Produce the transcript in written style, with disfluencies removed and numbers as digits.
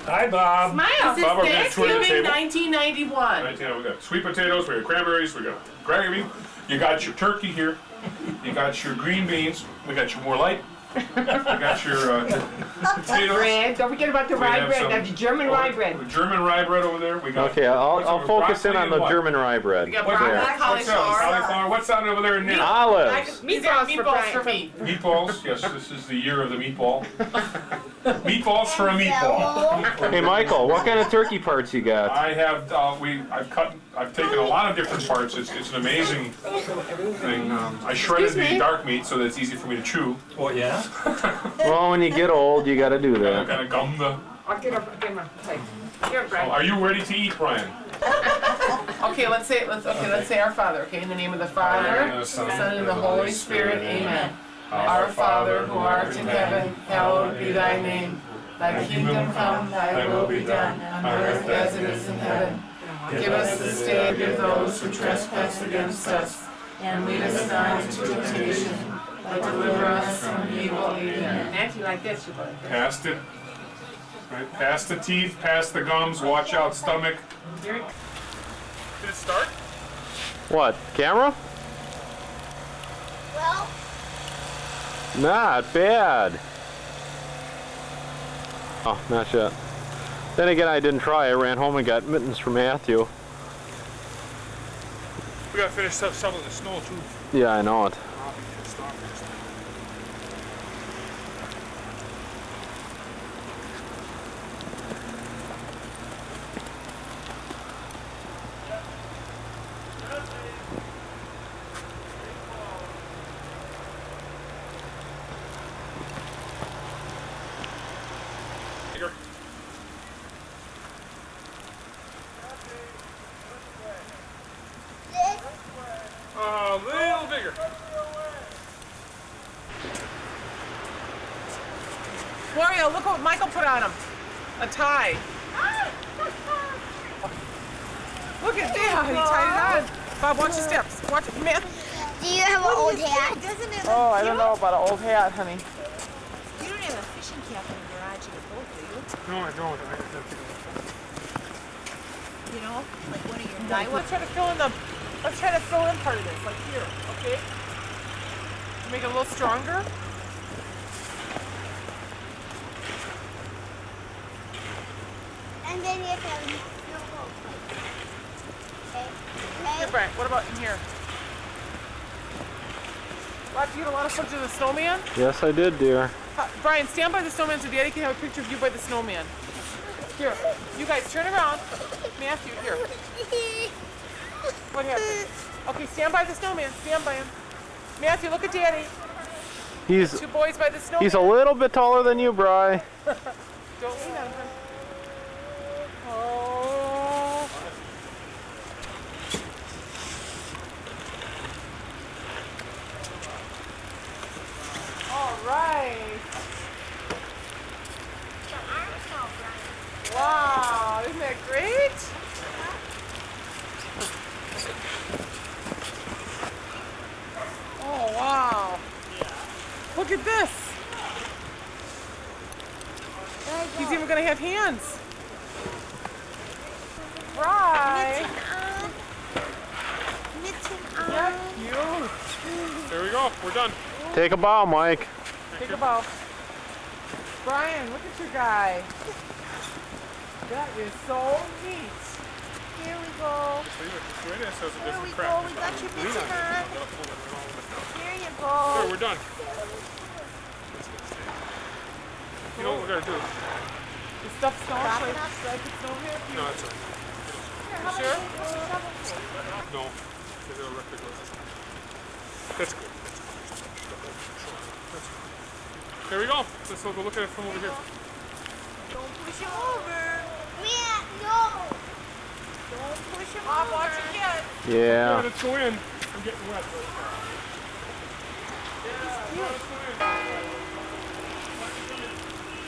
Hi, Bob. Smile. Bob, we're gonna tour the Thanksgiving table. 1991. Right, we got sweet potatoes, we got cranberries, we got gravy. You got your turkey here. You got your green beans. We got your more light. We got your potatoes. Bread. Don't forget about the rye bread. That's German rye bread. German rye bread over there. We got. Okay, I'll focus in on the German rye bread. We got What's broccoli, that? Cauliflower. What's that over there in there? Olives. Meatballs for me. Meatballs. Yes, this is the year of the meatball. Meatballs for a meatball. Hey, Michael, what kind of turkey parts you got? I have. I've taken a lot of different parts. It's an amazing thing. I shredded the dark meat so that it's easy for me to chew. Oh, yeah? Well, when you get old, you got to do that. Kind of gum the. I'll get up. Here, Brian. Are you ready to eat, Brian? Okay, let's say our Father. Okay, in the name of the Father, the Son, and the Holy Spirit. Amen. Our Father, who art in heaven, hallowed be thy name. Thy kingdom come, thy will be done, on earth as it is in heaven. Give us this day to those who trespass against us, and lead us not into temptation, but deliver us from evil. Amen. Nancy, like this, you put it. Past it. Right, past the teeth, past the gums. Watch out, stomach. Did it start? What, camera? Well, Not bad. Oh, not yet. Then again, I didn't try. I ran home and got mittens for Matthew. We gotta finish shoveling the snow too. Yeah, I know it. A little bigger. Gloria, look what Michael put on him. A tie. Look at that. He tied it on. Bob, watch your steps. Watch it, man. do you have an old hat? Doesn't it Oh, I don't know about an old hat, honey. You don't have a fishing cap in the garage in the boat, do you? No, I don't. You know, like one of your guy Let's try to fill in part of this, like here, okay? To make it a little stronger. And then you have no boat. Okay. Here, Brian, what about in here? Bob, did you get a lot of footage of the snowman? Yes, I did, dear. Brian, stand by the snowman so Daddy can have a picture of you by the snowman. Here, you guys turn around. Matthew, here. What happened? Okay, stand by the snowman. Stand by him. Matthew, look at Daddy. He's Two boys by the snowman. a little bit taller than you, Bri. Don't lean on him. Oh. All right. Wow, isn't that great? Oh, wow. Look at this. He's even going to have hands. Right. Yeah, cute. There we go. We're done. Take a bow, Mike. Take a bow. Brian, look at your guy. That is so neat. Here we go. Here Here we go. We got your mitten on. Here you go. There, we're done. You know what we're gonna do? The stuff's snow. Should I put snow here? No, that's all right. You sure? No. That's good. There we go. Let's go look at it from over here. Don't push him over. Yeah, no. Don't push him Mom, over. watch your kid. Yeah, Yeah. let's go in. I'm getting wet. Cute.